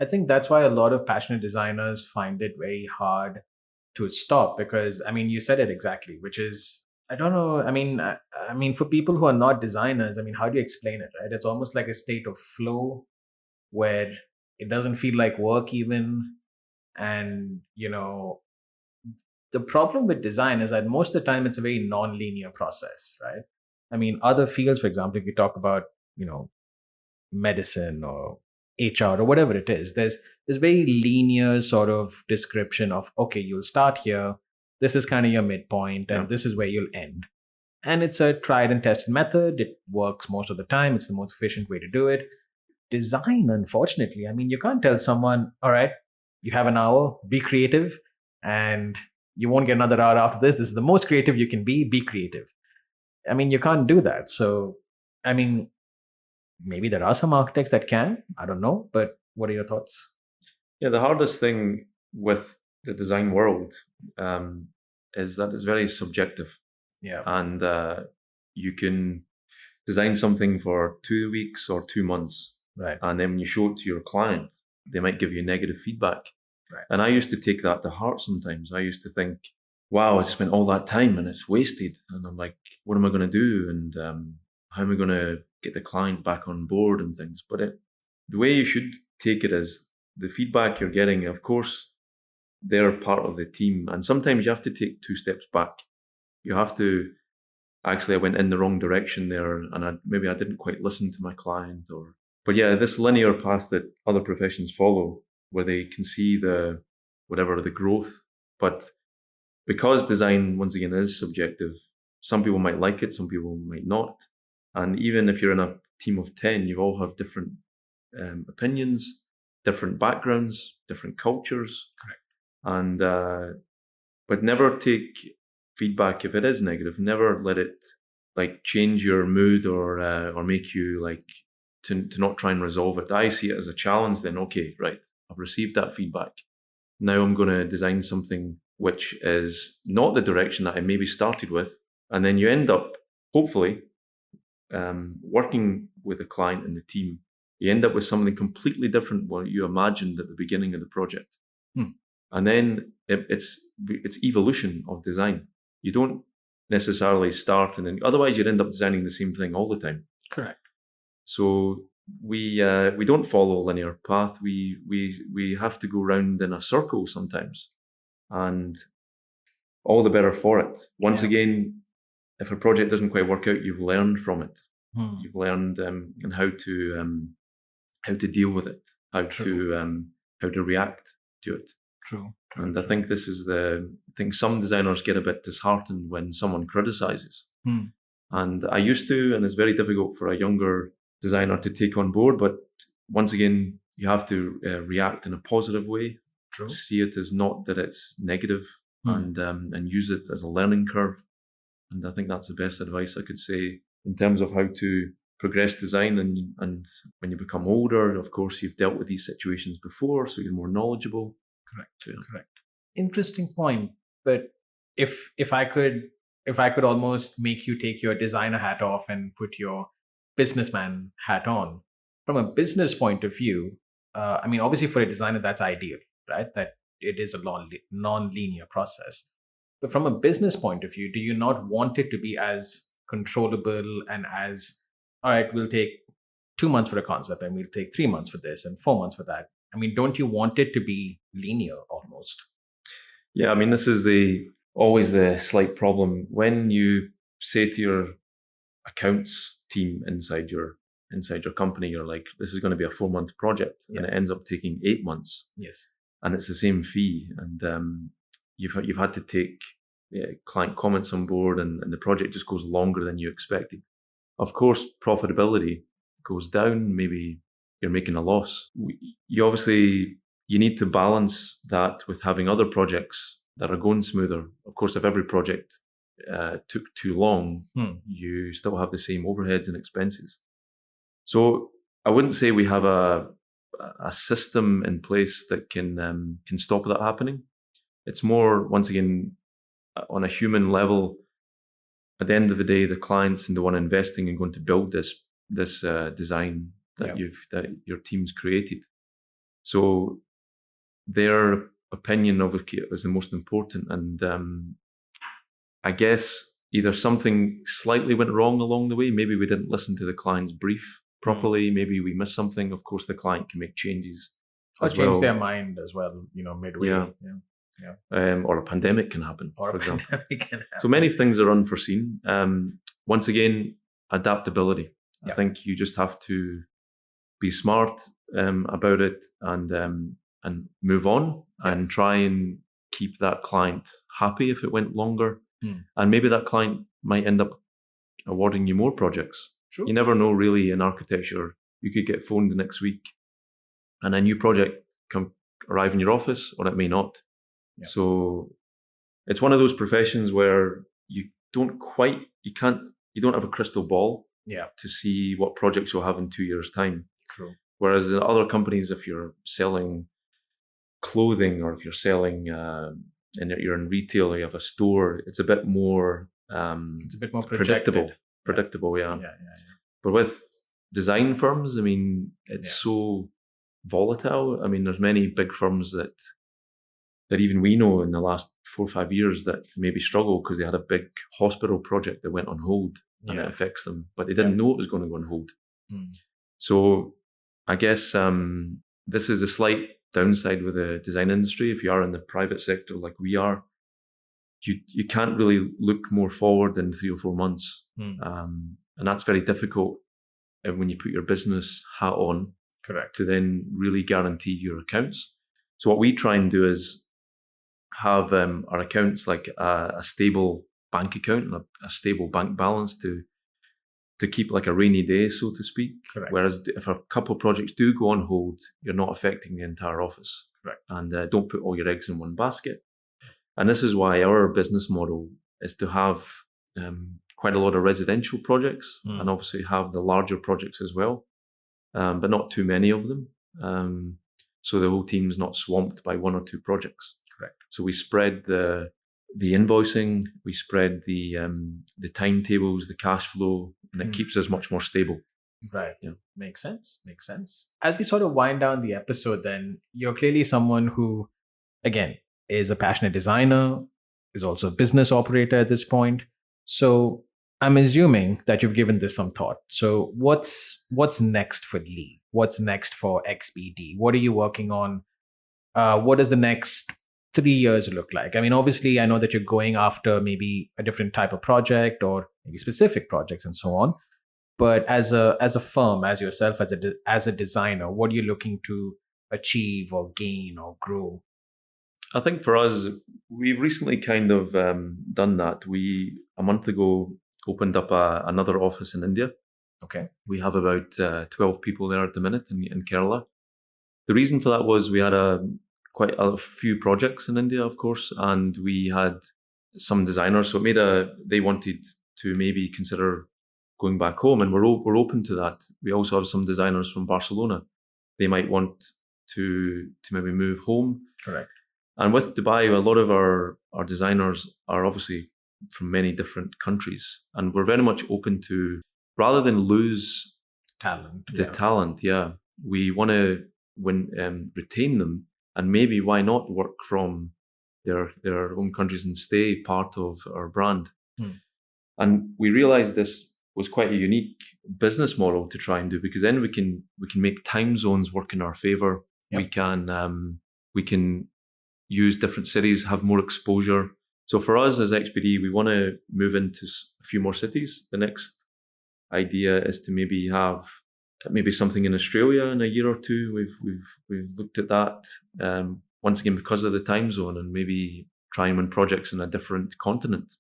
I think that's why a lot of passionate designers find it very hard to stop, because you said it exactly, which is, I don't know. For people who are not designers, how do you explain it, right? It's almost like a state of flow where it doesn't feel like work even. And, the problem with design is that most of the time it's a very non-linear process, right? Other fields, for example, if you talk about, medicine or HR or whatever it is, there's very linear sort of description of, okay, you'll start here, this is kind of your midpoint, and this is where you'll end. And it's a tried and tested method. It works most of the time. It's the most efficient way to do it. Design, unfortunately, you can't tell someone, all right, you have an hour, be creative, and you won't get another hour after this. This is the most creative you can be creative. You can't do that. So, maybe there are some architects that can, I don't know, but what are your thoughts? Yeah, the hardest thing with the design world is that it's very subjective. Yeah. And you can design something for 2 weeks or 2 months. Right. And then when you show it to your client, they might give you negative feedback. Right. And I used to take that to heart sometimes. I used to think, wow, I spent all that time and it's wasted. And I'm like, what am I going to do? And how am I going to get the client back on board and things? But the way you should take it is the feedback you're getting, of course, they're part of the team. And sometimes you have to take 2 steps back. You have to, actually, I went in the wrong direction there, and maybe I didn't quite listen to my client. But this linear path that other professions follow, where they can see the growth. But because design, once again, is subjective, some people might like it, some people might not. And even if you're in a team of 10, you all have different opinions. different backgrounds, different cultures. Correct. And but never take feedback if it is negative. Never let it change your mood or make you to not try and resolve it. I see it as a challenge. Then okay, right, I've received that feedback. Now I'm going to design something which is not the direction that I maybe started with, and then you end up hopefully working with a client and the team. You end up with something completely different what you imagined at the beginning of the project. And then it's evolution of design. You don't necessarily start and then otherwise you'd end up designing the same thing all the time. Correct. So we don't follow a linear path. We have to go round in a circle sometimes, and all the better for it. Once again, if a project doesn't quite work out, you've learned from it. You've learned and how to deal with it, how to react to it. True. And I think this is I think some designers get a bit disheartened when someone criticizes. And I used to, and it's very difficult for a younger designer to take on board. But once again, you have to react in a positive way. True. See it as not that it's negative, and use it as a learning curve. And I think that's the best advice I could say in terms of how to progress design. And when you become older, of course, you've dealt with these situations before, so you're more knowledgeable. Correct. Interesting point. But if I could almost make you take your designer hat off and put your businessman hat on, from a business point of view, I mean, obviously for a designer, that's ideal, right? That it is a non-linear process. But from a business point of view, do you not want it to be as controllable and as, all right, we'll take 2 months for a concept and we'll take 3 months for this and 4 months for that? I mean, don't you want it to be linear almost? Yeah, I mean, this is always the slight problem. When you say to your accounts team inside your company, you're like, this is going to be a 4-month project, and it ends up taking 8 months. Yes. And it's the same fee. And you've had to take client comments on board, and the project just goes longer than you expected. Of course, profitability goes down. Maybe you're making a loss. You need to balance that with having other projects that are going smoother. Of course, if every project took too long, you still have the same overheads and expenses. So I wouldn't say we have a system in place that can stop that happening. It's more, once again, on a human level. At the end of the day, the clients and the one investing and going to build this design that your team's created. So their opinion of it is the most important. And I guess either something slightly went wrong along the way. Maybe we didn't listen to the client's brief properly. Maybe we missed something. Of course, the client can make changes. Or change their mind as well, midway. Or a pandemic can happen, for example. So many things are unforeseen. Once again, adaptability. I think you just have to be smart about it and move on and try and keep that client happy if it went longer. And maybe that client might end up awarding you more projects. True. You never know, really, in architecture. You could get phoned the next week and a new project arrive in your office, or it may not. So it's one of those professions where you don't have a crystal ball to see what projects you'll have in 2 years' time. True. Whereas in other companies, if you're selling clothing or if you're selling and you're in retail or you have a store, it's a bit more it's a bit more predictable. But with design firms, I mean, it's so volatile. I mean, there's many big firms that even we know in the last 4 or 5 years that maybe struggle because they had a big hospital project that went on hold and it affects them, but they didn't know it was going to go on hold. So I guess this is a slight downside with the design industry. If you are in the private sector like we are, you can't really look more forward than 3 or 4 months. And that's very difficult when you put your business hat on. Correct. To then really guarantee your accounts. So what we try and do is have our accounts like a stable bank account and a stable bank balance to to keep like a rainy day, so to speak. Correct. Whereas if a couple of projects do go on hold, you're not affecting the entire office. Correct. And don't put all your eggs in one basket. And this is why our business model is to have quite a lot of residential projects and obviously have the larger projects as well, but not too many of them. So the whole team's not swamped by one or two projects. Correct. So we spread the invoicing, we spread the timetables, the cash flow, and it keeps us much more stable. Right. Yeah. Makes sense. As we sort of wind down the episode, then you're clearly someone who, again, is a passionate designer, is also a business operator at this point. So I'm assuming that you've given this some thought. So what's next for Lee? What's next for XBD? What are you working on? What does the next 3 years look like? I mean, obviously, I know that you're going after maybe a different type of project or maybe specific projects and so on. But as a firm, as yourself, as a designer, what are you looking to achieve or gain or grow? I think for us, we've recently kind of done that. We, a month ago, opened up another office in India. Okay. We have about 12 people there at the minute in Kerala. The reason for that was we had quite a few projects in India, of course, and we had some designers. So they wanted to maybe consider going back home, and we're open to that. We also have some designers from Barcelona. They might want to maybe move home. Correct. And with Dubai, a lot of our designers are obviously from many different countries, and we're very much open to, rather than lose talent, talent, we want to retain them, and maybe why not work from their own countries and stay part of our brand. And we realized this was quite a unique business model to try and do, because then we can make time zones work in our favor. Yep. We can use different cities, have more exposure. So for us as XBD, we want to move into a few more cities. The next idea is to maybe have something in Australia in a year or two. We've looked at that once again because of the time zone, and maybe try and win projects in a different continent.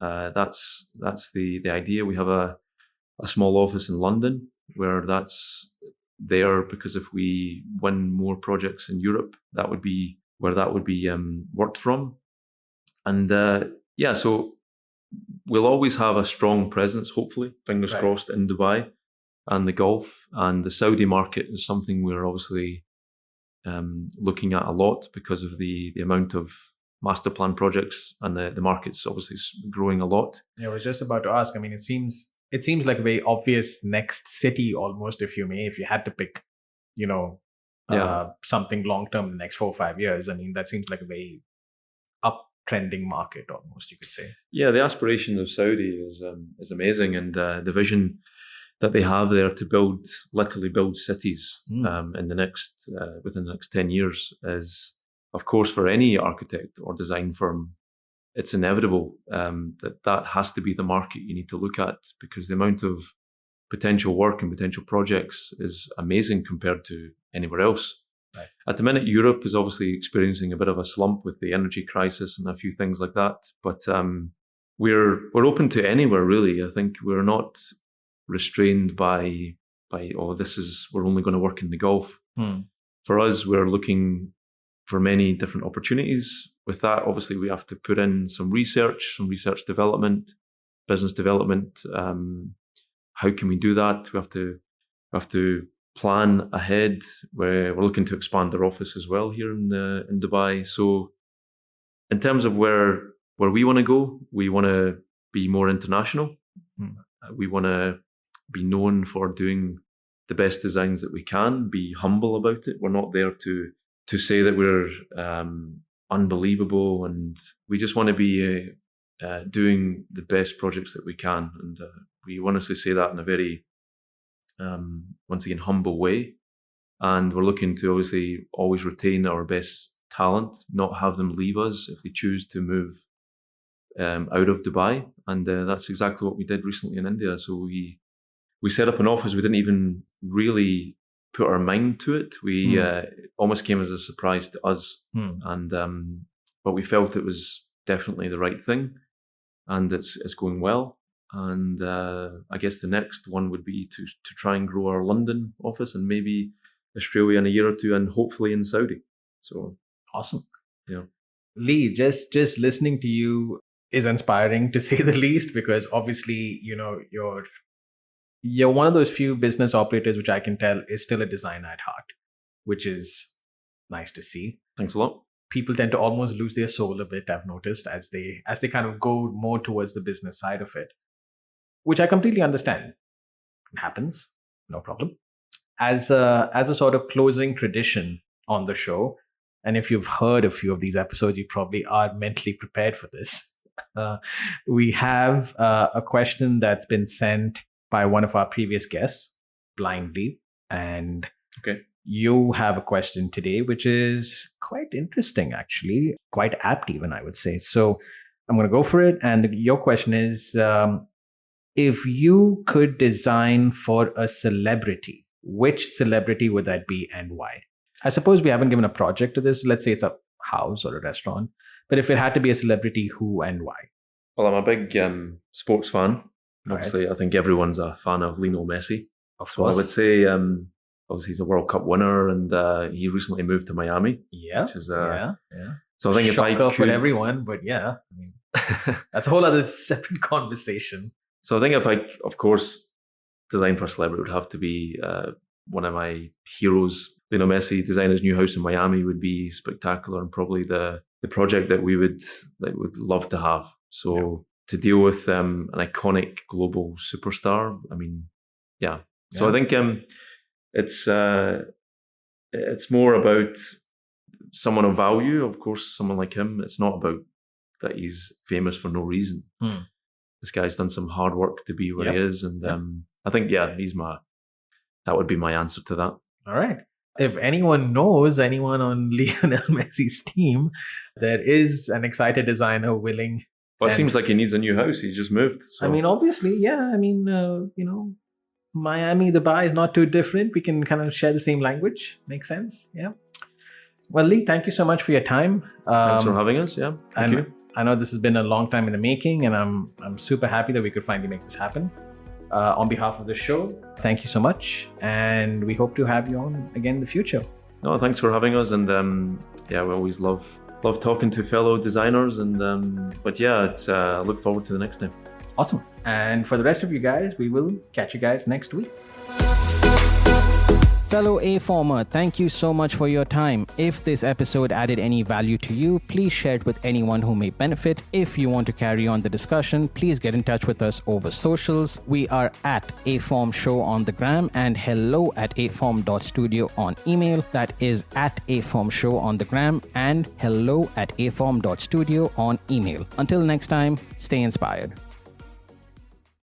That's the idea. We have a small office in London where that's there, because if we win more projects in Europe, that would be where that would be worked from. And so we'll always have a strong presence, hopefully, fingers crossed, in Dubai and the Gulf. And the Saudi market is something we're obviously looking at a lot because of the amount of master plan projects, and the market's obviously growing a lot. Yeah, I was just about to ask. I mean, it seems like a very obvious next city, almost, if you had to pick, something long term in the next 4 or 5 years. I mean, that seems like a very uptrending market, almost, you could say. Yeah, the aspirations of Saudi is amazing, and the vision that they have there to literally build cities within the next 10 years is, of course, for any architect or design firm, it's inevitable that has to be the market you need to look at, because the amount of potential work and potential projects is amazing compared to anywhere else. Right. At the minute, Europe is obviously experiencing a bit of a slump with the energy crisis and a few things like that. But we're open to anywhere, really. I think we're not restrained by we're only going to work in the Gulf. For us, we're looking for many different opportunities. With that, obviously, we have to put in some research development, business development. How can we do that? We have to plan ahead. We're looking to expand our office as well here in Dubai. So, in terms of where we want to go, we want to be more international. We want to be known for doing the best designs that we can. Be humble about it. We're not there to say that we're unbelievable, and we just want to be doing the best projects that we can. And we honestly say that in a very, once again, humble way. And we're looking to obviously always retain our best talent, not have them leave us if they choose to move out of Dubai. And that's exactly what we did recently in India. So we set up an office. We didn't even really put our mind to it. We almost came as a surprise to us, and but we felt it was definitely the right thing, and it's going well. And I guess the next one would be to try and grow our London office and maybe Australia in a year or two, and hopefully in Saudi. So awesome. Yeah. Lee, just listening to you is inspiring, to say the least, because obviously, you're one of those few business operators which I can tell is still a designer at heart, which is nice to see. Thanks a lot. People tend to almost lose their soul a bit, I've noticed, as they kind of go more towards the business side of it, which I completely understand. It happens, no problem. As a sort of closing tradition on the show, and if you've heard a few of these episodes, you probably are mentally prepared for this. We have a question that's been sent by one of our previous guests, blindly, and okay. You have a question today, which is quite interesting, actually, quite apt even, I would say. So I'm going to go for it. And your question is, if you could design for a celebrity, which celebrity would that be and why? I suppose we haven't given a project to this. Let's say it's a house or a restaurant. But if it had to be a celebrity, who and why? Well, I'm a big sports fan. Obviously, right. I think everyone's a fan of Lee Messi. Of course. I would say, obviously, he's a World Cup winner, and he recently moved to Miami. Yeah. Which is, yeah. So I think Shocker if I could... for everyone, but yeah. I mean, that's a whole other separate conversation. So I think if I, of course, design for a celebrity, would have to be one of my heroes. Lee Messi design his new house in Miami would be spectacular, and probably the project that we would love to have. So to deal with an iconic global superstar, I mean, yeah. So I think it's more about someone of value. Of course, someone like him. It's not about that he's famous for no reason. This guy's done some hard work to be where he is, and I think that would be my answer to that. All right. If anyone knows anyone on Lionel Messi's team, there is an excited designer willing. Well, it seems like he needs a new house. He's just moved. So. I mean, obviously, yeah. I mean, Miami, Dubai is not too different. We can kind of share the same language. Makes sense. Yeah. Well, Lee, thank you so much for your time. Thanks for having us. Yeah. Thank you. I know this has been a long time in the making, and I'm super happy that we could finally make this happen. On behalf of the show, thank you so much, and we hope to have you on again in the future. No, thanks for having us, and we always love talking to fellow designers, and but yeah, it's look forward to the next time. Awesome. And for the rest of you guys, we will catch you guys next week. Fellow aFormer, thank you so much for your time. If this episode added any value to you, please share it with anyone who may benefit. If you want to carry on the discussion, please get in touch with us over socials. We are at aForm Show on the gram and hello@aform.studio on email. That is at aForm Show on the gram and hello@aform.studio on email. Until next time, stay inspired.